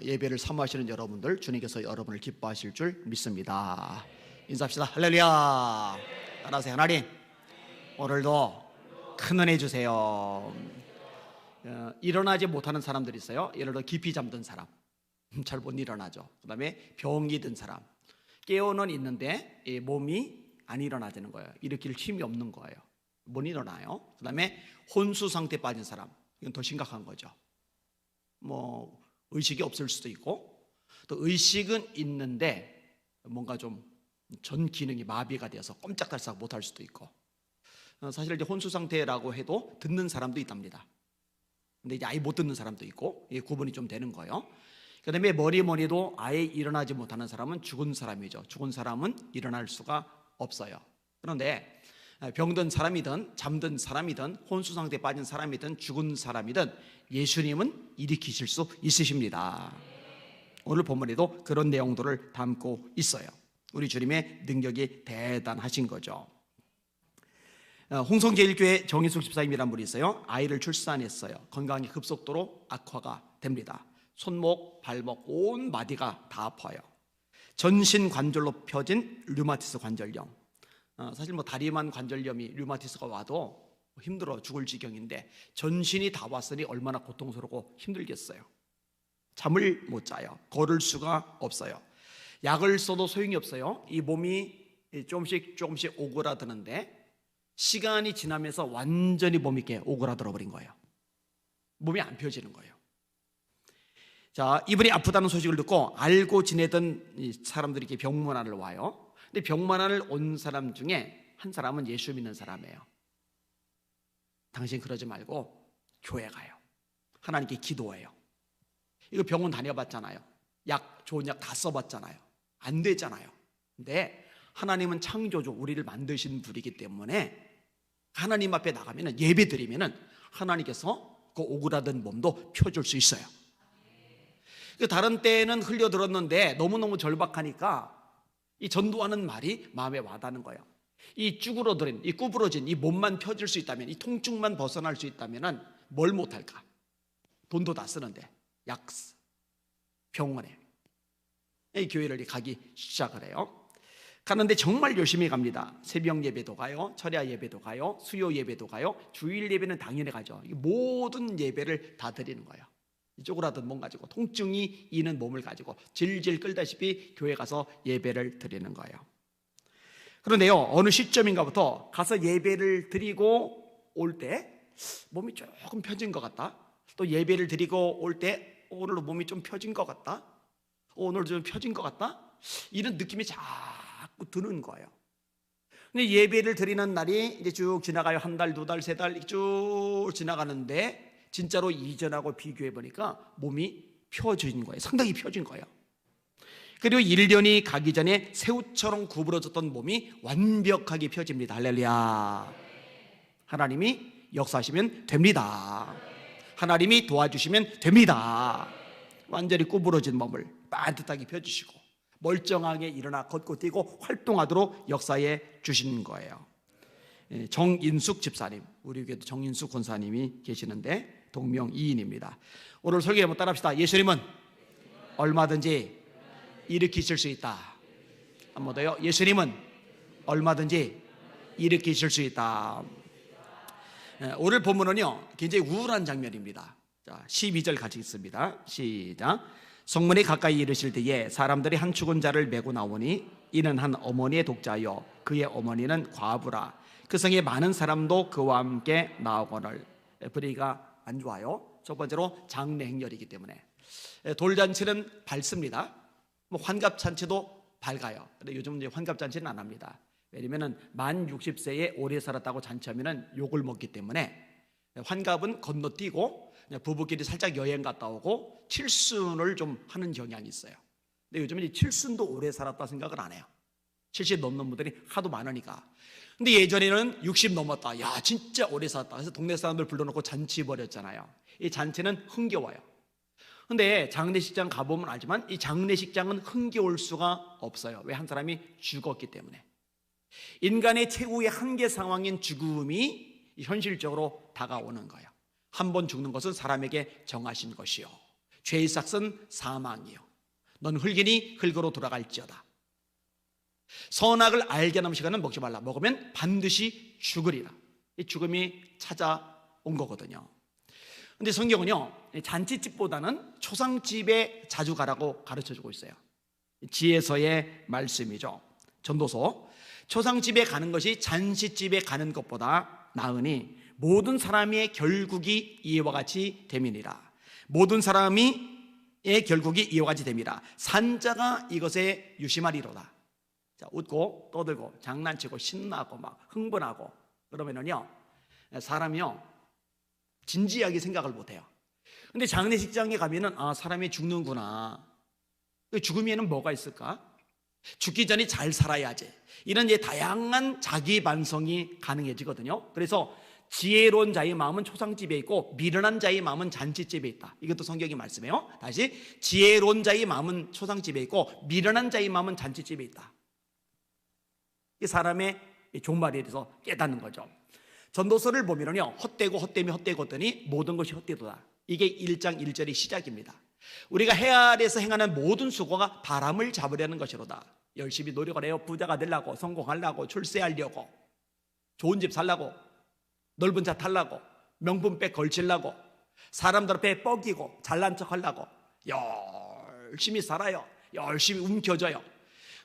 예배를 사모하시는 여러분들, 주님께서 여러분을 기뻐하실 줄 믿습니다. 인사합시다. 할렐루야. 따라하세요. 하나님, 오늘도 큰 은혜 주세요. 일어나지 못하는 사람들이 있어요. 예를 들어 깊이 잠든 사람, 잘 못 일어나죠. 그 다음에 병이 든 사람, 깨어는 있는데 몸이 안 일어나지는 거예요. 일으킬 힘이 없는 거예요. 못 일어나요. 그 다음에 혼수 상태에 빠진 사람, 이건 더 심각한 거죠. 뭐 의식이 없을 수도 있고, 또 의식은 있는데 뭔가 좀 전 기능이 마비가 되어서 꼼짝달싹 못할 수도 있고, 사실 이제 혼수 상태라고 해도 듣는 사람도 있답니다. 근데 이제 아예 못 듣는 사람도 있고, 이게 구분이 좀 되는 거예요. 그 다음에 머리도 아예 일어나지 못하는 사람은 죽은 사람이죠. 죽은 사람은 일어날 수가 없어요. 그런데 병든 사람이든 잠든 사람이든 혼수 상태에 빠진 사람이든 죽은 사람이든 예수님은 일으키실 수 있으십니다. 오늘 본문에도 그런 내용들을 담고 있어요. 우리 주님의 능력이 대단하신 거죠. 홍성제일교회 정인숙 집사님이라는 분이 있어요. 아이를 출산했어요. 건강이 급속도로 악화가 됩니다. 손목, 발목, 온 마디가 다 아파요. 전신 관절로 펴진 류마티스 관절염. 사실 뭐 다리만 관절염이 류마티스가 와도 힘들어 죽을 지경인데, 전신이 다 왔으니 얼마나 고통스럽고 힘들겠어요. 잠을 못 자요. 걸을 수가 없어요. 약을 써도 소용이 없어요. 이 몸이 조금씩 오그라드는데, 시간이 지나면서 완전히 몸이 이렇게 오그라들어 버린 거예요. 몸이 안 펴지는 거예요. 자, 이분이 아프다는 소식을 듣고 알고 지내던 사람들이 이렇게 병문안을 와요. 근데 병문안을 온 사람 중에 한 사람은 예수 믿는 사람이에요. 당신 그러지 말고 교회 가요. 하나님께 기도해요. 이거 병원 다녀봤잖아요. 좋은 약 다 써봤잖아요. 안 되잖아요. 근데 하나님은 창조주, 우리를 만드신 분이기 때문에 하나님 앞에 나가면 예배 드리면 하나님께서 그 오그라든 몸도 펴줄 수 있어요. 다른 때는 흘려들었는데 너무너무 절박하니까 이 전도하는 말이 마음에 와닿는 거예요. 이 쭈그러들인, 이 구부러진 이 몸만 펴질 수 있다면, 이 통증만 벗어날 수 있다면 뭘 못할까? 돈도 다 쓰는데 약, 병원에 이 교회를 가기 시작을 해요. 가는데 정말 열심히 갑니다. 새벽 예배도 가요, 철야 예배도 가요, 수요 예배도 가요, 주일 예배는 당연히 가죠. 모든 예배를 다 드리는 거예요. 쪼그라든 몸 가지고, 통증이 있는 몸을 가지고 질질 끌다시피 교회 가서 예배를 드리는 거예요. 그런데요, 어느 시점인가부터 가서 예배를 드리고 올 때 몸이 조금 펴진 것 같다, 또 예배를 드리고 올 때 오늘도 몸이 좀 펴진 것 같다, 오늘도 좀 펴진 것 같다, 이런 느낌이 자꾸 드는 거예요. 근데 예배를 드리는 날이 이제 쭉 지나가요. 한 달, 두 달, 세 달 쭉 지나가는데 진짜로 이전하고 비교해 보니까 몸이 펴진 거예요. 상당히 펴진 거예요. 그리고 1년이 가기 전에 새우처럼 구부러졌던 몸이 완벽하게 펴집니다. 할렐루야. 하나님이 역사하시면 됩니다. 하나님이 도와주시면 됩니다. 완전히 구부러진 몸을 반듯하게 펴주시고 멀쩡하게 일어나 걷고 뛰고 활동하도록 역사해 주신 거예요. 정인숙 집사님, 우리 교회도 정인숙 권사님이 계시는데 동명이인입니다. 오늘 설교 한번 따라합시다. 예수님은 얼마든지 일으키실 수 있다. 한 번 더요. 예수님은 얼마든지 일으키실 수 있다. 오늘 본문은요, 굉장히 우울한 장면입니다. 자, 12절 같이 읽습니다. 시작. 성문에 가까이 이르실 때에 사람들이 한 죽은 자를 메고 나오니 이는 한 어머니의 독자요 그의 어머니는 과부라. 그 성에 많은 사람도 그와 함께 나오거늘. 분위기가 안 좋아요. 첫 번째로 장례 행렬이기 때문에 돌잔치는 밝습니다. 뭐 환갑잔치도 밝아요. 근데 요즘 이제 환갑잔치는 안 합니다. 왜냐면은 만 60세에 오래 살았다고 잔치하면은 욕을 먹기 때문에 환갑은 건너뛰고 부부끼리 살짝 여행 갔다 오고 칠순을 좀 하는 경향이 있어요. 근데 요즘은 이 칠순도 오래 살았다 생각을 안 해요. 70 넘는 분들이 하도 많으니까. 근데 예전에는 60 넘었다, 야 진짜 오래 살았다, 그래서 동네 사람들 불러놓고 잔치 벌였잖아요. 이 잔치는 흥겨워요. 근데 장례식장 가보면 알지만 이 장례식장은 흥겨울 수가 없어요. 왜? 한 사람이 죽었기 때문에. 인간의 최후의 한계 상황인 죽음이 현실적으로 다가오는 거예요. 한 번 죽는 것은 사람에게 정하신 것이요, 죄의 삭은 사망이요 넌 흙이니 흙으로 돌아갈지어다. 선악을 알게 하는 시간은 먹지 말라. 먹으면 반드시 죽으리라. 이 죽음이 찾아온 거거든요. 근데 성경은요, 잔치집보다는 초상집에 자주 가라고 가르쳐주고 있어요. 지혜서의 말씀이죠. 전도서. 초상집에 가는 것이 잔치집에 가는 것보다 나으니 모든 사람의 결국이 이와 같이 됨이니라. 모든 사람의 결국이 이와 같이 됨이라. 산자가 이것에 유심하리로다. 자, 웃고 떠들고 장난치고 신나고 막 흥분하고 그러면은요, 사람이요 진지하게 생각을 못해요. 근데 장례식장에 가면은 사람이 죽는구나. 죽음에는 뭐가 있을까? 죽기 전에 잘 살아야지. 이런 다양한 자기 반성이 가능해지거든요. 그래서 지혜로운 자의 마음은 초상집에 있고 미련한 자의 마음은 잔치집에 있다. 이것도 성경이 말씀해요. 다시, 지혜로운 자의 마음은 초상집에 있고 미련한 자의 마음은 잔치집에 있다. 이 사람의 종말에 대해서 깨닫는 거죠. 전도서를 보면요, 헛되고 헛되며 헛되고 헛되니 모든 것이 헛되도다. 이게 1장 1절의 시작입니다. 우리가 해 아래에서 행하는 모든 수고가 바람을 잡으려는 것이로다. 열심히 노력을 해요. 부자가 되려고, 성공하려고, 출세하려고, 좋은 집 살려고, 넓은 차 타려고, 명품백 걸치려고, 사람들 앞에 뻐기고 잘난 척 하려고 열심히 살아요. 열심히 움켜져요.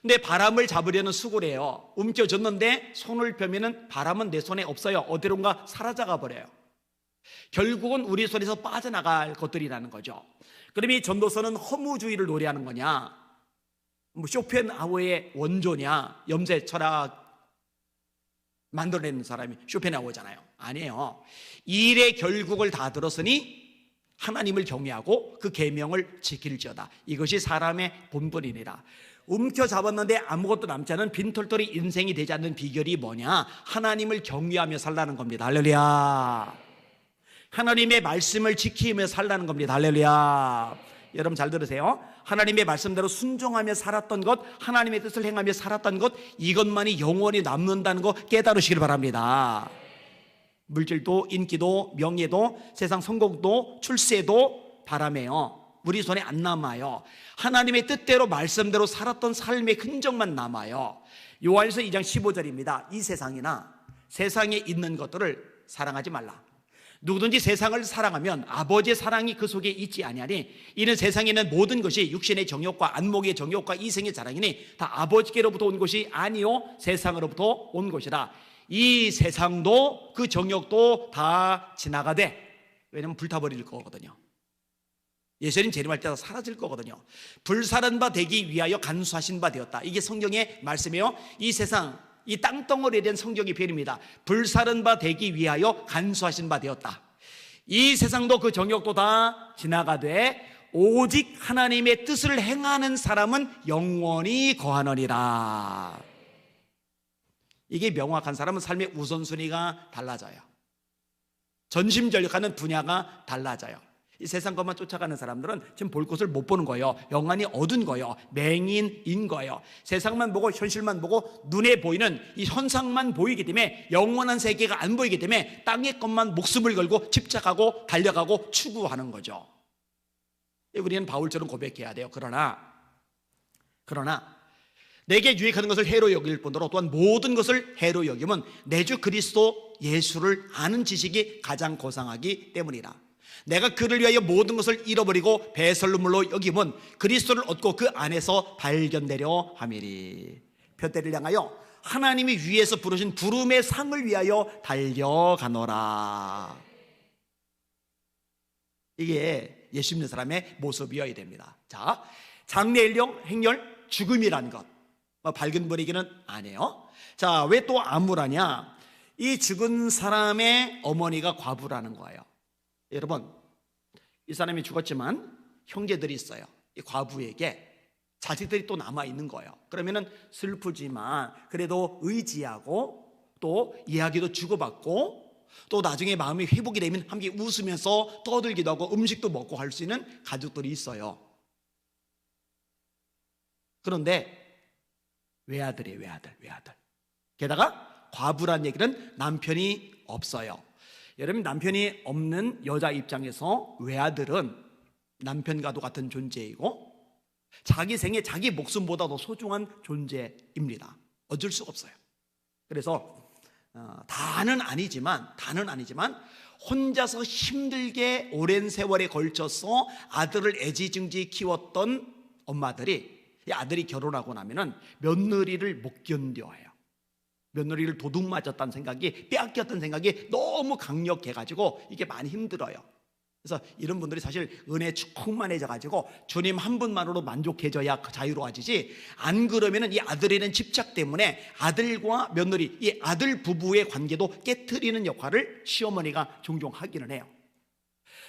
근데 바람을 잡으려는 수고를 해요. 움켜졌는데 손을 펴면은 바람은 내 손에 없어요. 어디론가 사라져가 버려요. 결국은 우리 손에서 빠져나갈 것들이라는 거죠. 그럼 이 전도서는 허무주의를 노래하는 거냐, 쇼펜하우어의 원조냐, 염세 철학 만들어내는 사람이 쇼펜하우어잖아요. 아니에요. 일의 결국을 다 들었으니 하나님을 경외하고 그 계명을 지킬지어다. 이것이 사람의 본분이니라. 움켜잡았는데 아무것도 남지 않은 빈털터리 인생이 되지 않는 비결이 뭐냐? 하나님을 경외하며 살라는 겁니다. 할렐루야. 하나님의 말씀을 지키며 살라는 겁니다. 할렐루야. 여러분 잘 들으세요. 하나님의 말씀대로 순종하며 살았던 것, 하나님의 뜻을 행하며 살았던 것, 이것만이 영원히 남는다는 거 깨달으시길 바랍니다. 물질도 인기도 명예도 세상 성공도 출세도 바람에요. 우리 손에 안 남아요. 하나님의 뜻대로 말씀대로 살았던 삶의 흔적만 남아요. 요한일서 2장 15절입니다. 이 세상이나 세상에 있는 것들을 사랑하지 말라. 누구든지 세상을 사랑하면 아버지의 사랑이 그 속에 있지 아니하니 이는 세상에 있는 모든 것이 육신의 정욕과 안목의 정욕과 이생의 자랑이니 다 아버지께로부터 온 것이 아니요 세상으로부터 온 것이라. 이 세상도 그 정욕도 다 지나가되, 왜냐하면 불타버릴 거거든요. 예수님 재림할 때도 사라질 거거든요. 불사른 바 되기 위하여 간수하신 바 되었다. 이게 성경의 말씀이에요. 이 세상, 이 땅덩어리에 대한 성경의 표현입니다. 불사른 바 되기 위하여 간수하신 바 되었다. 이 세상도 그 정욕도 다 지나가되 오직 하나님의 뜻을 행하는 사람은 영원히 거하느니라. 이게 명확한 사람은 삶의 우선순위가 달라져요. 전심전력하는 분야가 달라져요. 이 세상 것만 쫓아가는 사람들은 지금 볼 것을 못 보는 거예요. 영안이 어두운 거예요. 맹인인 거예요. 세상만 보고 현실만 보고 눈에 보이는 이 현상만 보이기 때문에 영원한 세계가 안 보이기 때문에 땅의 것만 목숨을 걸고 집착하고 달려가고 추구하는 거죠. 우리는 바울처럼 고백해야 돼요. 그러나 내게 유익하는 것을 해로 여길 뿐더러 또한 모든 것을 해로 여김은 내 주 그리스도 예수를 아는 지식이 가장 고상하기 때문이라. 내가 그를 위하여 모든 것을 잃어버리고 배설물로 여김은 그리스도를 얻고 그 안에서 발견되려 함이리. 표대를 향하여 하나님이 위에서 부르신 부름의 상을 위하여 달려가노라. 이게 예수 믿는 사람의 모습이어야 됩니다. 자, 장래일령 행렬 죽음이라는 것, 밝은 버리기는 아니에요. 자, 왜 또 암울하냐? 이 죽은 사람의 어머니가 과부라는 거예요. 여러분, 이 사람이 죽었지만 형제들이 있어요. 이 과부에게 자식들이 또 남아있는 거예요. 그러면은 슬프지만 그래도 의지하고 또 이야기도 주고받고 또 나중에 마음이 회복이 되면 함께 웃으면서 떠들기도 하고 음식도 먹고 할 수 있는 가족들이 있어요. 그런데 외아들이에요. 외아들. 게다가 과부란 얘기는 남편이 없어요. 여러분, 남편이 없는 여자 입장에서 외아들은 남편과도 같은 존재이고 자기 생에 자기 목숨보다도 소중한 존재입니다. 어쩔 수가 없어요. 그래서 다는 아니지만 혼자서 힘들게 오랜 세월에 걸쳐서 아들을 애지중지 키웠던 엄마들이 이 아들이 결혼하고 나면은 며느리를 못 견뎌해요. 며느리를 도둑 맞았다는 생각이, 빼앗겼다는 생각이 너무 강력해가지고 이게 많이 힘들어요. 그래서 이런 분들이 사실 은혜에 충만해져가지고 주님 한 분만으로 만족해져야 자유로워지지, 안 그러면은 이 아들에 대한 집착 때문에 아들과 며느리, 이 아들 부부의 관계도 깨트리는 역할을 시어머니가 종종 하기는 해요.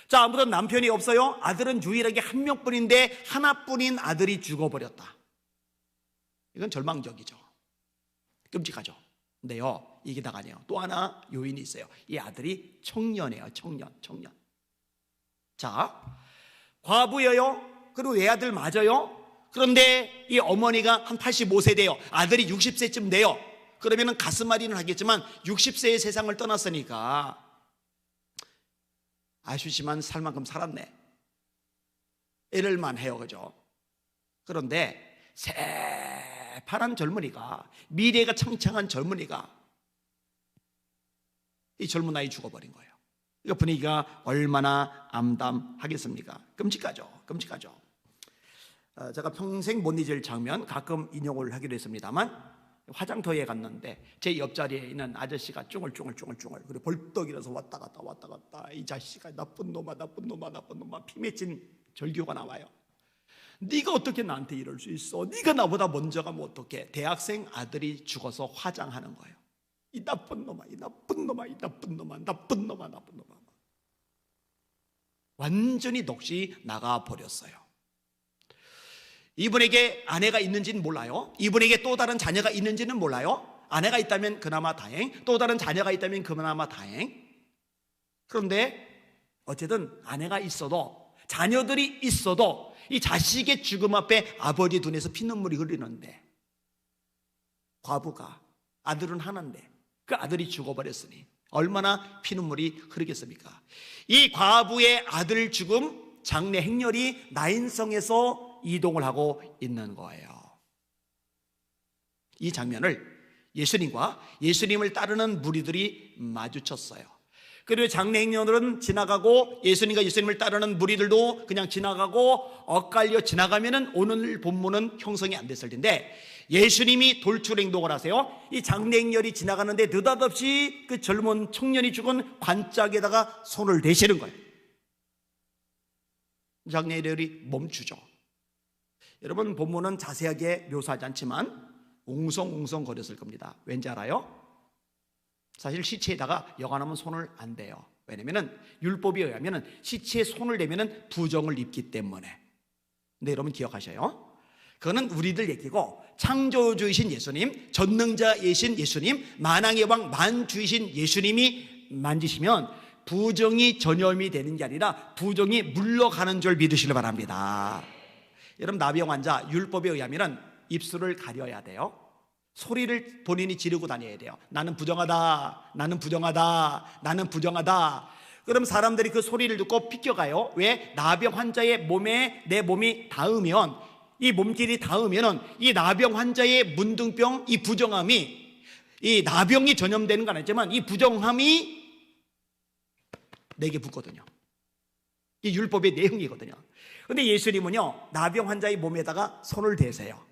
자, 아무튼 남편이 없어요. 아들은 유일하게 한 명뿐인데 하나뿐인 아들이 죽어버렸다. 이건 절망적이죠. 끔찍하죠. 근데요, 이게 다가 아니에요. 또 하나 요인이 있어요. 이 아들이 청년이에요. 청년. 자, 과부예요. 그리고 외아들 맞아요. 그런데 이 어머니가 한 85세 돼요. 아들이 60세쯤 돼요. 그러면 가슴앓이는 하겠지만 60세의 세상을 떠났으니까 아쉬지만 살 만큼 살았네, 이럴만 해요. 그죠? 그런데 새파란 젊은이가, 미래가 창창한 젊은이가 이 젊은 나이 죽어버린 거예요. 이 분위기가 얼마나 암담하겠습니까? 끔찍하죠. 제가 평생 못 잊을 장면 가끔 인용을 하기로 했습니다만, 화장터에 갔는데 제 옆자리에 있는 아저씨가 쭈글쭈글 그리고 벌떡 일어서 왔다 갔다 이 자식아, 나쁜 놈아 피 맺힌 절규가 나와요. 네가 어떻게 나한테 이럴 수 있어? 네가 나보다 먼저 가면 어떡해? 대학생 아들이 죽어서 화장하는 거예요. 이 나쁜 놈아. 완전히 넋이 나가버렸어요. 이분에게 아내가 있는지는 몰라요. 이분에게 또 다른 자녀가 있는지는 몰라요. 아내가 있다면 그나마 다행, 또 다른 자녀가 있다면 그나마 다행. 그런데 어쨌든 아내가 있어도, 자녀들이 있어도 이 자식의 죽음 앞에 아버지 눈에서 피눈물이 흐르는데, 과부가 아들은 하나인데 그 아들이 죽어버렸으니 얼마나 피눈물이 흐르겠습니까? 이 과부의 아들 죽음, 장례 행렬이 나인성에서 이동을 하고 있는 거예요. 이 장면을 예수님과 예수님을 따르는 무리들이 마주쳤어요. 그리고 장례 행렬은 지나가고 예수님과 예수님을 따르는 무리들도 그냥 지나가고 엇갈려 지나가면은 오늘 본문은 형성이 안 됐을 텐데, 예수님이 돌출 행동을 하세요. 이 장례 행렬이 지나가는데 느닷없이 그 젊은 청년이 죽은 관짝에다가 손을 대시는 거예요. 장례 행렬이 멈추죠. 여러분, 본문은 자세하게 묘사하지 않지만 웅성웅성 거렸을 겁니다. 왠지 알아요? 사실 시체에다가 여간하면 손을 안 대요. 왜냐면은 율법에 의하면은 시체에 손을 대면은 부정을 입기 때문에. 근데 여러분 기억하셔요. 그거는 우리들 얘기고, 창조주이신 예수님, 전능자이신 예수님, 만왕의 왕 만주이신 예수님이 만지시면 부정이 전염이 되는 게 아니라 부정이 물러가는 줄 믿으시길 바랍니다. 여러분, 나병 환자 율법에 의하면은 입술을 가려야 돼요. 소리를 본인이 지르고 다녀야 돼요. 나는 부정하다. 그럼 사람들이 그 소리를 듣고 비껴가요. 왜? 나병 환자의 몸에 내 몸이 닿으면, 이 몸길이 닿으면은 이 나병 환자의 문둥병, 이 부정함이, 이 나병이 전염되는 건 아니지만 이 부정함이 내게 붙거든요. 이 율법의 내용이거든요. 근데 예수님은요, 나병 환자의 몸에다가 손을 대세요.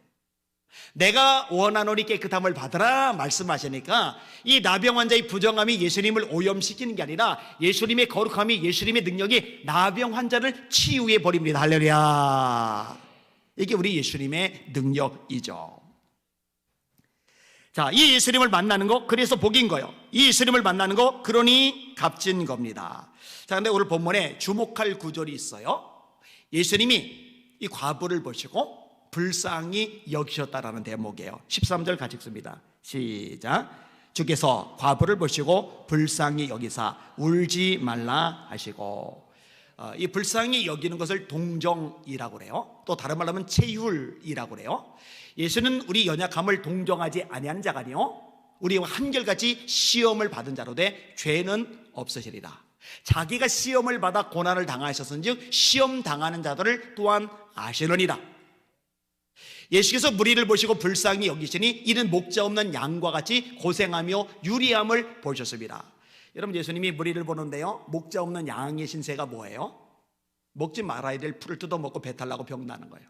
내가 원하노니 깨끗함을 받으라 말씀하시니까, 이 나병 환자의 부정함이 예수님을 오염시키는 게 아니라 예수님의 거룩함이, 예수님의 능력이 나병 환자를 치유해 버립니다. 할렐루야. 이게 우리 예수님의 능력이죠. 자, 이 예수님을 만나는 거, 그래서 복인 거예요. 이 예수님을 만나는 거, 그러니 값진 겁니다. 자, 근데 오늘 본문에 주목할 구절이 있어요. 예수님이 이 과부를 보시고 불쌍히 여기셨다라는 대목이에요. 13절 같이 읽습니다. 시작. 주께서 과부를 보시고 불쌍히 여기사 울지 말라 하시고, 이 불쌍히 여기는 것을 동정이라고 그래요. 또 다른 말로 하면 체휼이라고 그래요. 예수는 우리 연약함을 동정하지 아니하는 자가 아니요, 우리와 한결같이 시험을 받은 자로 돼 죄는 없으시리라. 자기가 시험을 받아 고난을 당하셨은즉 시험 당하는 자들을 또한 아시느니라. 예수께서 무리를 보시고 불쌍히 여기시니 이는 목자 없는 양과 같이 고생하며 유리함을 보셨습니다. 여러분, 예수님이 무리를 보는데요, 목자 없는 양의 신세가 뭐예요? 먹지 말아야 될 풀을 뜯어먹고 배탈 나고 병 나는 거예요.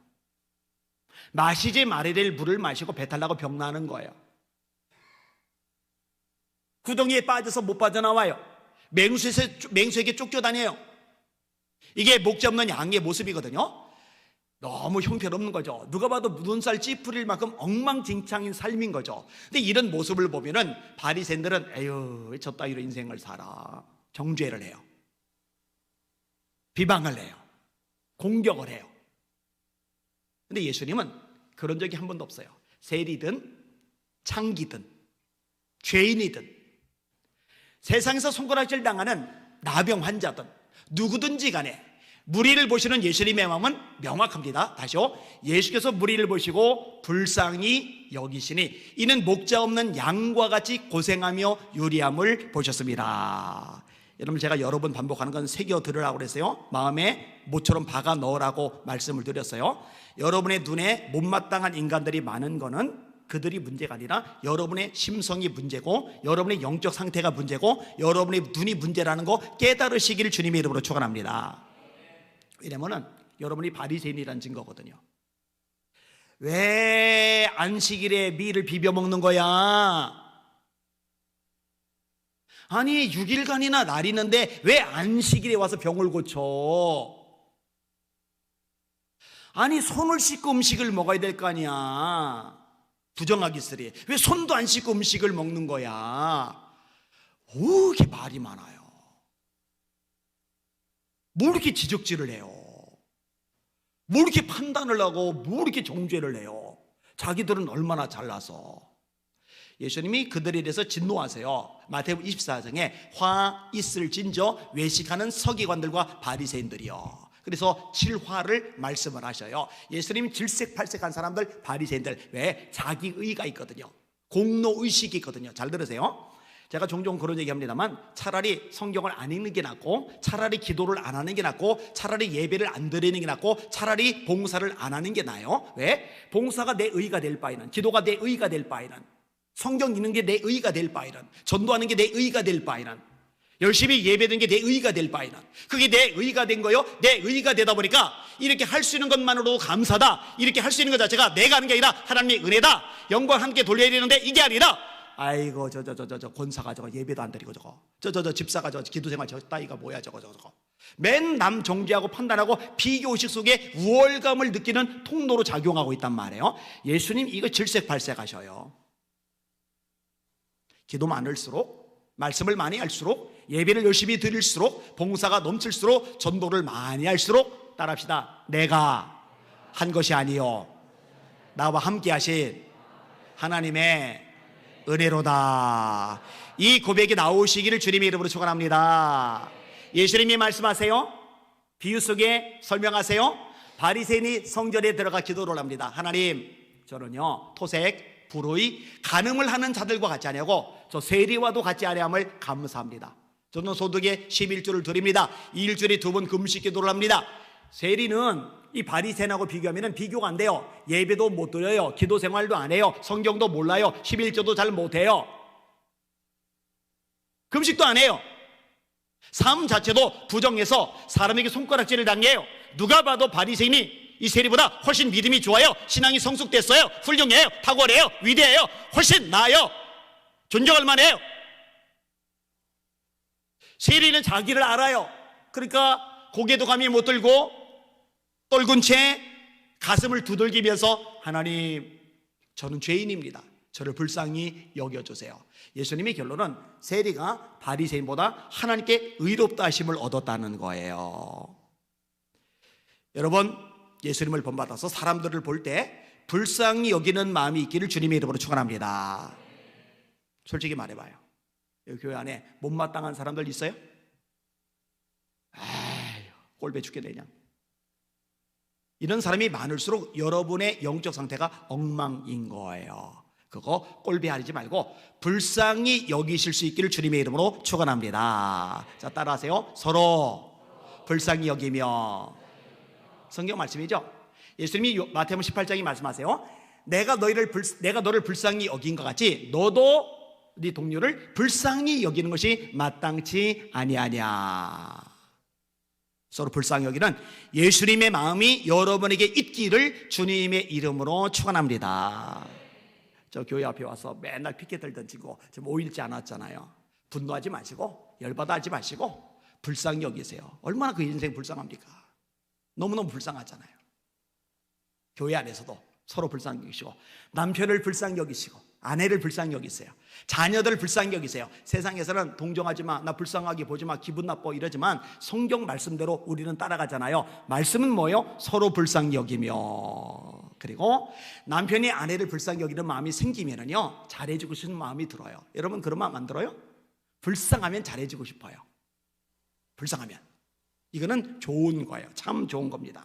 마시지 말아야 될 물을 마시고 배탈 나고 병 나는 거예요. 구덩이에 빠져서 못 빠져나와요. 맹수에게 쫓겨다녀요. 이게 목자 없는 양의 모습이거든요. 너무 형편없는 거죠. 누가 봐도 눈살 찌푸릴 만큼 엉망진창인 삶인 거죠. 근데 이런 모습을 보면은 바리새인들은 에휴, 저 따위로 인생을 살아, 정죄를 해요. 비방을 해요. 공격을 해요. 근데 예수님은 그런 적이 한 번도 없어요. 세리든 창기든 죄인이든 세상에서 손가락질 당하는 나병 환자든 누구든지 간에 무리를 보시는 예수님의 마음은 명확합니다. 다시요, 예수께서 무리를 보시고 불쌍히 여기시니 이는 목자 없는 양과 같이 고생하며 유리함을 보셨습니다. 여러분, 제가 여러 번 반복하는 건 새겨 들으라고 그랬어요. 마음에 모처럼 박아 넣으라고 말씀을 드렸어요. 여러분의 눈에 못마땅한 인간들이 많은 거는 그들이 문제가 아니라 여러분의 심성이 문제고 여러분의 영적 상태가 문제고 여러분의 눈이 문제라는 거 깨달으시기를 주님의 이름으로 축원합니다. 왜냐면은 여러분이 바리새인이라는 증거거든요. 왜 안식일에 밀을 비벼 먹는 거야? 아니 6일간이나 날 있는데 왜 안식일에 와서 병을 고쳐? 아니 손을 씻고 음식을 먹어야 될 거 아니야. 부정하기쓰리 왜 손도 안 씻고 음식을 먹는 거야? 오, 이렇게 말이 많아요. 뭘 이렇게 지적질을 해요? 뭘 이렇게 판단을 하고 뭘 이렇게 정죄를 해요? 자기들은 얼마나 잘나서. 예수님이 그들에 대해서 진노하세요. 마태복음 24장에 화 있을 진저 외식하는 서기관들과 바리새인들이요. 그래서 질화를 말씀을 하셔요. 예수님 질색팔색한 사람들, 바리새인들, 왜? 자기의가 있거든요. 공로의식이 있거든요. 잘 들으세요. 제가 종종 그런 얘기합니다만 차라리 성경을 안 읽는 게 낫고 차라리 기도를 안 하는 게 낫고 차라리 예배를 안 드리는 게 낫고 차라리 봉사를 안 하는 게 나아요. 왜? 봉사가 내 의가 될 바에는, 기도가 내 의가 될 바에는, 성경 읽는 게 내 의가 될 바에는, 전도하는 게 내 의가 될 바에는, 열심히 예배드리는 게 내 의가 될 바에는, 그게 내 의가 된 거요. 내 의가 되다 보니까 이렇게 할 수 있는 것만으로도 감사다. 이렇게 할 수 있는 것 자체가 내가 하는 게 아니라 하나님의 은혜다. 영광 함께 돌려야 되는데 이게 아니라 아이고 저 권사가 저거 예배도 안 드리고 저거 집사가 저 기도생활 저 따위가 뭐야 저거 맨 남 정죄하고 판단하고 비교의식 속에 우월감을 느끼는 통로로 작용하고 있단 말이에요. 예수님 이거 질색팔색하셔요. 기도 많을수록, 말씀을 많이 할수록, 예배를 열심히 드릴수록, 봉사가 넘칠수록, 전도를 많이 할수록 따라합시다. 내가 한 것이 아니요 나와 함께 하신 하나님의 은혜로다. 이 고백이 나오시기를 주님의 이름으로 축원합니다. 예수님이 말씀하세요. 비유 속에 설명하세요. 바리새인이 성전에 들어가 기도를 합니다. 하나님, 저는요 토색, 불의, 간음을 하는 자들과 같지 아니하고 저 세리와도 같지 아니함을 감사합니다. 저는 소득의 11조를 드립니다. 일주일에 2번 금식 기도를 합니다. 세리는 이 바리새인하고 비교하면 비교가 안 돼요. 예배도 못 드려요. 기도 생활도 안 해요. 성경도 몰라요. 11조도 잘 못해요. 금식도 안 해요. 삶 자체도 부정해서 사람에게 손가락질을 당해요. 누가 봐도 바리새인이 이 세리보다 훨씬 믿음이 좋아요. 신앙이 성숙됐어요. 훌륭해요. 탁월해요. 위대해요. 훨씬 나아요. 존경할 만해요. 세리는 자기를 알아요. 그러니까 고개도 감히 못 들고 떨군 채 가슴을 두들기면서 하나님, 저는 죄인입니다. 저를 불쌍히 여겨주세요. 예수님의 결론은 세리가 바리새인보다 하나님께 의롭다 하심을 얻었다는 거예요. 여러분, 예수님을 본받아서 사람들을 볼 때 불쌍히 여기는 마음이 있기를 주님의 이름으로 축원합니다. 솔직히 말해봐요. 여기 교회 안에 못마땅한 사람들 있어요? 아유, 꼴배 죽겠네 그냥. 이런 사람이 많을수록 여러분의 영적 상태가 엉망인 거예요. 그거 꼴비하지 말고 불쌍히 여기실 수 있기를 주님의 이름으로 축원합니다. 자, 따라하세요. 서로 불쌍히 여기며. 성경 말씀이죠. 예수님이 마태복음 18장에 말씀하세요. 내가 너를 불쌍히 여긴 것 같이 너도 네 동료를 불쌍히 여기는 것이 마땅치 아니하냐. 서로 불쌍히 여기는 예수님의 마음이 여러분에게 있기를 주님의 이름으로 축원합니다. 저 교회 앞에 와서 맨날 피켓 들던 친구 지금 5일째 안 왔잖아요. 분노하지 마시고 열받아하지 마시고 불쌍히 여기세요. 얼마나 그 인생 불쌍합니까? 너무너무 불쌍하잖아요. 교회 안에서도 서로 불쌍히 여기시고 남편을 불쌍히 여기시고 아내를 불쌍히 여기세요. 자녀들을 불쌍히 여기세요. 세상에서는 동정하지 마, 나 불쌍하게 보지 마, 기분 나빠 이러지만 성경 말씀대로 우리는 따라가잖아요. 말씀은 뭐예요? 서로 불쌍히 여기며. 그리고 남편이 아내를 불쌍히 여기는 마음이 생기면은요 잘해주고 싶은 마음이 들어요. 여러분 그런 마음 안 들어요? 불쌍하면 잘해주고 싶어요. 불쌍하면 이거는 좋은 거예요. 참 좋은 겁니다.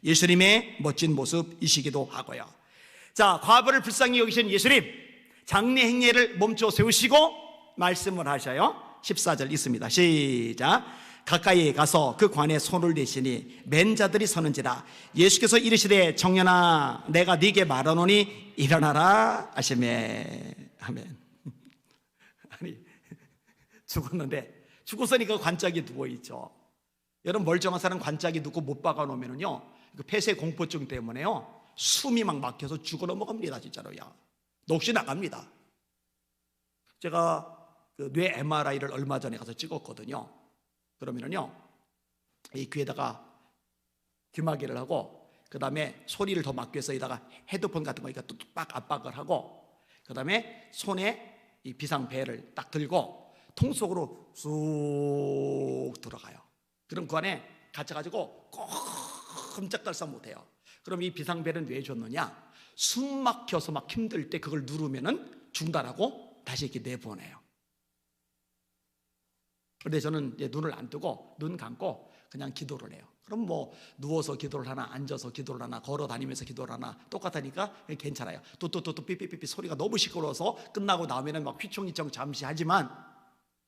예수님의 멋진 모습이시기도 하고요. 자, 과부를 불쌍히 여기신 예수님, 장래 행례를 멈춰 세우시고 말씀을 하셔요. 14절 있습니다. 시작. 가까이 가서 그 관에 손을 대시니 맨 자들이 서는지라. 예수께서 이르시되 청년아 내가 네게 말하노니 일어나라 하시매. 아멘. 아니 죽었는데 죽었으니까 관짝이 누워있죠. 여러분 멀쩡한 사람 관짝이 눕고 못 박아놓으면요 그 폐쇄 공포증 때문에요 숨이 막 막혀서 죽어 넘어갑니다. 진짜로요. 넋이 나갑니다. 제가 그 뇌 MRI를 얼마 전에 가서 찍었거든요. 그러면은요 이 귀에다가 귀마개를 하고 그 다음에 소리를 더 막기 위해서 여기다가 헤드폰 같은 거 뚝뚝 압박을 하고 그 다음에 손에 이 비상배를 딱 들고 통 속으로 쑥 들어가요. 그럼 그 안에 갇혀가지고 꼼짝달싹 못해요. 그럼 이 비상벨은 왜 줬느냐? 숨 막혀서 막 힘들 때 그걸 누르면은 중단하고 다시 이렇게 내보내요. 그런데 저는 이제 눈을 안 뜨고 눈 감고 그냥 기도를 해요. 그럼 뭐 누워서 기도를 하나 앉아서 기도를 하나 걸어 다니면서 기도를 하나 똑같으니까 괜찮아요. 또 삐삐삐삐 소리가 너무 시끄러워서 끝나고 나오면은 막 휘청휘청 잠시 하지만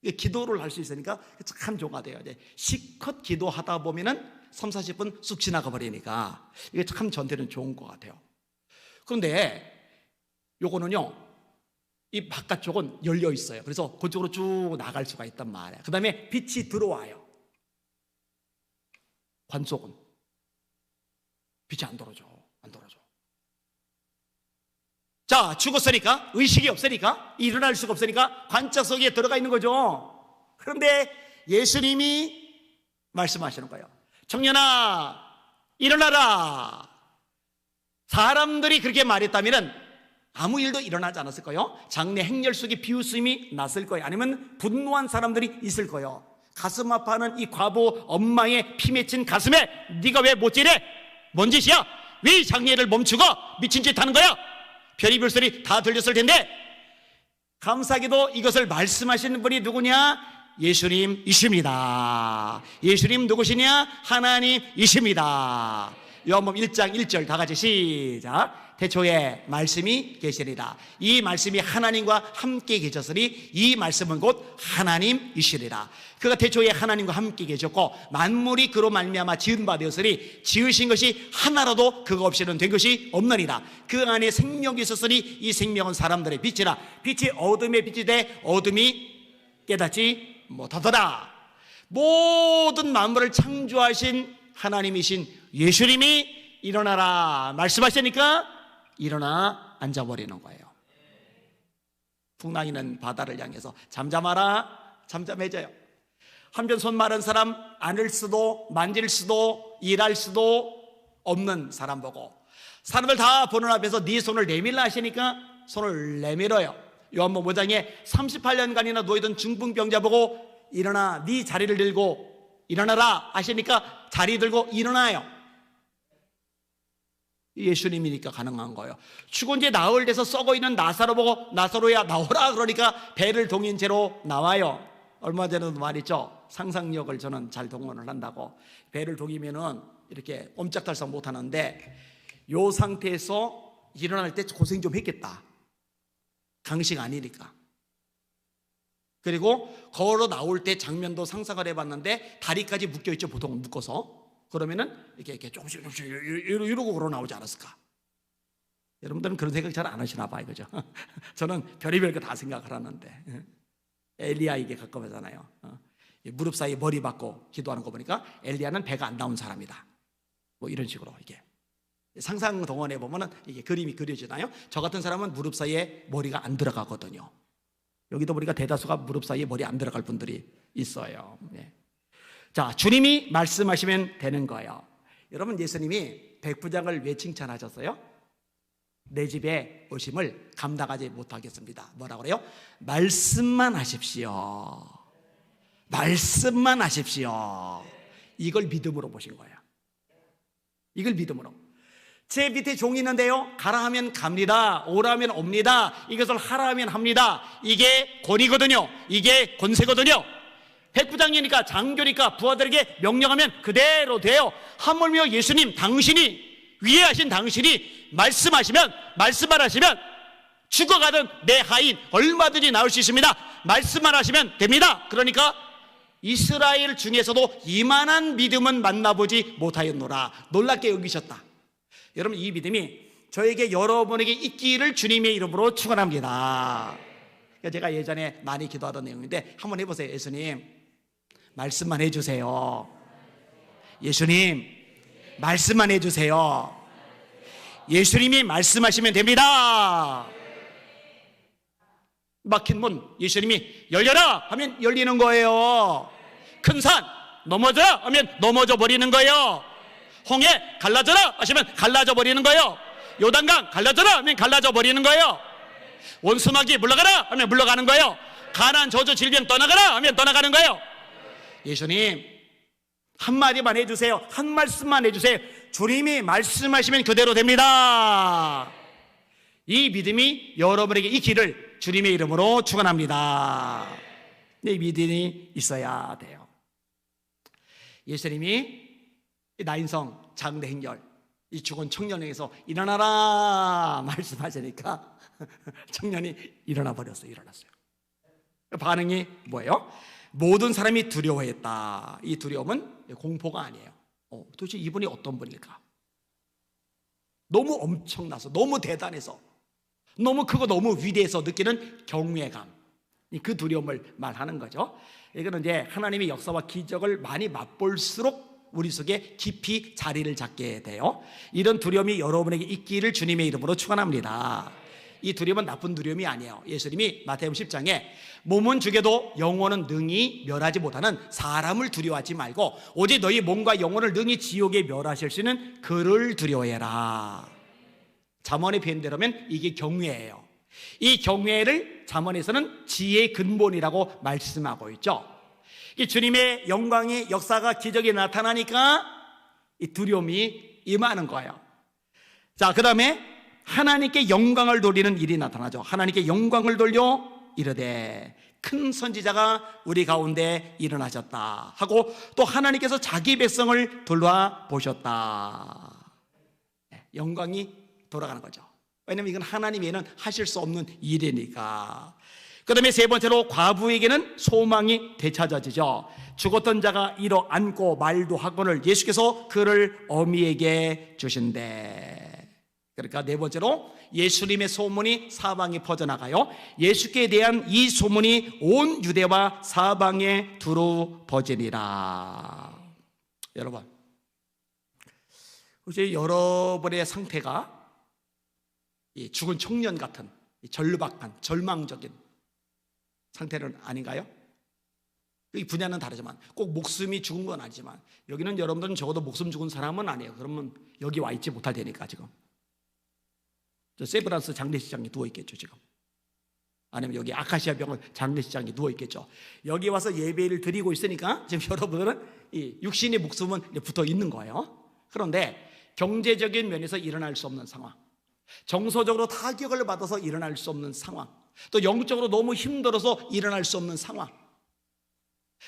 기도를 할 수 있으니까 참 좋은 돼요. 이제 실컷 기도하다 보면은 3, 40분 쑥 지나가 버리니까 이게 참 전태는 좋은 것 같아요. 그런데 요거는요 이 바깥쪽은 열려 있어요. 그래서 그쪽으로 쭉 나갈 수가 있단 말이에요. 그 다음에 빛이 들어와요. 관 속은 빛이 안 들어줘. 자, 죽었으니까 의식이 없으니까 일어날 수가 없으니까 관짝 속에 들어가 있는 거죠. 그런데 예수님이 말씀하시는 거예요. 청년아 일어나라. 사람들이 그렇게 말했다면 아무 일도 일어나지 않았을 거예요. 장래 행렬 속에 비웃음이 났을 거예요. 아니면 분노한 사람들이 있을 거예요. 가슴 아파하는 이 과부 엄마의 피 맺힌 가슴에 네가 왜 못 지내? 뭔 짓이야? 왜 장례를 멈추고 미친 짓 하는 거야? 별의별 소리 다 들렸을 텐데 감사하게도 이것을 말씀하시는 분이 누구냐? 예수님이십니다. 예수님 누구시냐? 하나님이십니다. 요한복음 1장 1절 다 같이 시작. 태초에 말씀이 계시리라. 이 말씀이 하나님과 함께 계셨으니 이 말씀은 곧 하나님이시리라. 그가 태초에 하나님과 함께 계셨고 만물이 그로 말미암아 지은 바 되었으니 지으신 것이 하나라도 그거 없이는 된 것이 없느니라. 그 안에 생명이 있었으니 이 생명은 사람들의 빛이라. 빛이 어둠의 빛이 돼 어둠이 깨닫지 못하더라. 모든 만물을 창조하신 하나님이신 예수님이 일어나라 말씀하시니까 일어나 앉아버리는 거예요. 풍랑이는 바다를 향해서 잠잠하라. 잠잠해져요. 한편 손 마른 사람 안을 수도 만질 수도 일할 수도 없는 사람 보고 사람들 다 보는 앞에서 네 손을 내밀라 하시니까 손을 내밀어요. 요한복음 5장에 38년간이나 누워있던 중풍병자 보고 일어나 네 자리를 들고 일어나라 하시니까 자리 들고 일어나요. 예수님이니까 가능한 거예요. 죽은 지 나흘 돼서 썩어있는 나사로 보고 나사로야 나오라 그러니까 배를 동인 채로 나와요. 얼마 전에도 말했죠. 상상력을 저는 잘 동원을 한다고. 배를 동이면은 이렇게 옴짝달싹 못하는데 요 상태에서 일어날 때 고생 좀 했겠다. 강식 아니니까. 그리고 걸어 나올 때 장면도 상상을 해봤는데 다리까지 묶여있죠. 보통 묶어서. 그러면은 이렇게 조금씩 이러고 걸어 나오지 않았을까. 여러분들은 그런 생각 잘 안 하시나 봐요. 그죠? 저는 별의별 거 다 생각을 하는데. 엘리야에게 가까워잖아요. 무릎 사이에 머리 박고 기도하는 거 보니까 엘리야는 배가 안 나온 사람이다. 뭐 이런 식으로 이게 상상 동원해 보면은 이게 그림이 그려지나요? 저 같은 사람은 무릎 사이에 머리가 안 들어가거든요. 여기도 보니까 대다수가 무릎 사이에 머리 안 들어갈 분들이 있어요. 네. 자, 주님이 말씀하시면 되는 거예요. 여러분, 예수님이 백부장을 왜 칭찬하셨어요? 내 집에 오심을 감당하지 못하겠습니다. 뭐라고 그래요? 말씀만 하십시오. 말씀만 하십시오. 이걸 믿음으로 보신 거예요. 이걸 믿음으로. 제 밑에 종이 있는데요, 가라 하면 갑니다, 오라 하면 옵니다, 이것을 하라 하면 합니다. 이게 권위거든요. 이게 권세거든요. 백부장이니까, 장교니까 부하들에게 명령하면 그대로 돼요. 하물며 예수님, 당신이, 위에 하신 당신이 말씀하시면, 말씀만 하시면 죽어가던 내 하인 얼마든지 나올 수 있습니다. 말씀만 하시면 됩니다. 그러니까 이스라엘 중에서도 이만한 믿음은 만나보지 못하였노라. 놀랍게 여기셨다. 여러분, 이 믿음이 저에게, 여러분에게 있기를 주님의 이름으로 축원합니다. 제가 예전에 많이 기도하던 내용인데 한번 해보세요. 예수님, 말씀만 해주세요. 예수님, 말씀만 해주세요. 예수님이 말씀하시면 됩니다. 막힌 문, 예수님이 열려라 하면 열리는 거예요. 큰 산 넘어져라 하면 넘어져 버리는 거예요. 홍해 갈라져라 하시면 갈라져 버리는 거예요. 요단강 갈라져라 하면 갈라져 버리는 거예요. 원수마귀 물러가라 하면 물러가는 거예요. 가난 저주 질병 떠나가라 하면 떠나가는 거예요. 예수님, 한마디만 해주세요. 한 말씀만 해주세요. 주님이 말씀하시면 그대로 됩니다. 이 믿음이 여러분에게 있기를 주님의 이름으로 축원합니다. 이 믿음이 있어야 돼요. 예수님이 나인성 장례 행렬, 이 죽은 청년에게서 일어나라 말씀하시니까 청년이 일어나 버렸어요. 일어났어요. 반응이 뭐예요? 모든 사람이 두려워했다. 이 두려움은 공포가 아니에요. 도대체 이분이 어떤 분일까? 너무 엄청나서, 너무 대단해서, 너무 크고 너무 위대해서 느끼는 경외감, 그 두려움을 말하는 거죠. 이거는 이제 하나님의 역사와 기적을 많이 맛볼수록 우리 속에 깊이 자리를 잡게 돼요. 이런 두려움이 여러분에게 있기를 주님의 이름으로 축원합니다. 이 두려움은 나쁜 두려움이 아니에요. 예수님이 마태복음 10장에 몸은 죽여도 영혼은 능히 멸하지 못하는 사람을 두려워하지 말고 오직 너희 몸과 영혼을 능히 지옥에 멸하실 수 있는 그를 두려워해라. 잠언의 표현대로면 이게 경외예요. 이 경외를 잠언에서는 지혜의 근본이라고 말씀하고 있죠. 이 주님의 영광의 역사가 기적이 나타나니까 이 두려움이 임하는 거예요. 자, 그 다음에 하나님께 영광을 돌리는 일이 나타나죠. 하나님께 영광을 돌려 이르되 큰 선지자가 우리 가운데 일어나셨다 하고, 또 하나님께서 자기 백성을 돌아보셨다. 영광이 돌아가는 거죠. 왜냐하면 이건 하나님 외에는 하실 수 없는 일이니까. 그 다음에 세 번째로 과부에게는 소망이 되찾아지죠. 죽었던 자가 일어앉고 말도 하거늘 예수께서 그를 어미에게 주신대. 그러니까 네 번째로 예수님의 소문이 사방에 퍼져나가요. 예수께 대한 이 소문이 온 유대와 사방에 두루 퍼지니라. 여러분, 혹시 여러분의 상태가 이 죽은 청년 같은 이 절박한 절망적인 상태는 아닌가요? 이 분야는 다르지만 꼭 목숨이 죽은 건 아니지만, 여기는 여러분들은 적어도 목숨 죽은 사람은 아니에요. 그러면 여기 와 있지 못할 테니까. 지금 저 세브란스 장례식장에 누워있겠죠. 지금 아니면 여기 아카시아 병원 장례식장에 누워있겠죠. 여기 와서 예배를 드리고 있으니까 지금 여러분들은 이 육신의 목숨은 붙어 있는 거예요. 그런데 경제적인 면에서 일어날 수 없는 상황, 정서적으로 타격을 받아서 일어날 수 없는 상황, 또 영적으로 너무 힘들어서 일어날 수 없는 상황,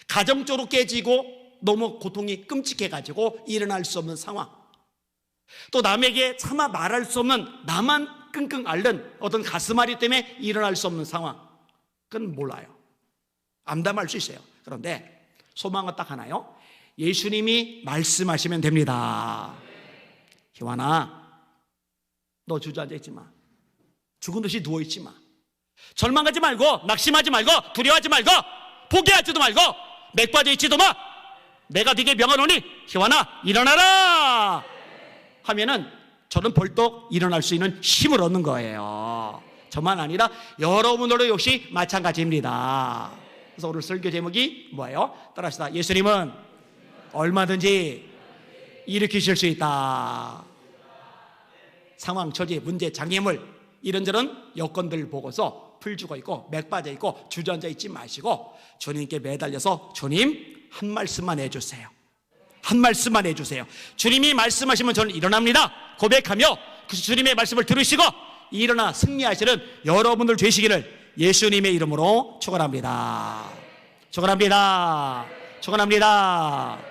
가정적으로 깨지고 너무 고통이 끔찍해가지고 일어날 수 없는 상황, 또 남에게 차마 말할 수 없는 나만 끙끙 앓는 어떤 가슴앓이 때문에 일어날 수 없는 상황, 그건 몰라요. 암담할 수 있어요. 그런데 소망은 딱 하나요. 예수님이 말씀하시면 됩니다. 희환아, 너 주저앉아 있지 마. 죽은 듯이 누워있지 마. 절망하지 말고, 낙심하지 말고, 두려워하지 말고, 포기하지도 말고, 맥 빠져 있지도 마. 내가 네게 명하노니 희환아 일어나라 하면은 저는 벌떡 일어날 수 있는 힘을 얻는 거예요. 저만 아니라 여러분들도 역시 마찬가지입니다. 그래서 오늘 설교 제목이 뭐예요? 따라합시다. 예수님은 얼마든지 일으키실 수 있다. 상황, 처지, 문제, 장애물, 이런저런 여건들 보고서 풀주고 있고 맥 빠져 있고 주저앉아 있지 마시고 주님께 매달려서 주님 한 말씀만 해주세요. 한 말씀만 해주세요. 주님이 말씀하시면 저는 일어납니다 고백하며 그 주님의 말씀을 들으시고 일어나 승리하시는 여러분들 되시기를 예수님의 이름으로 축원합니다. 축원합니다. 축원합니다.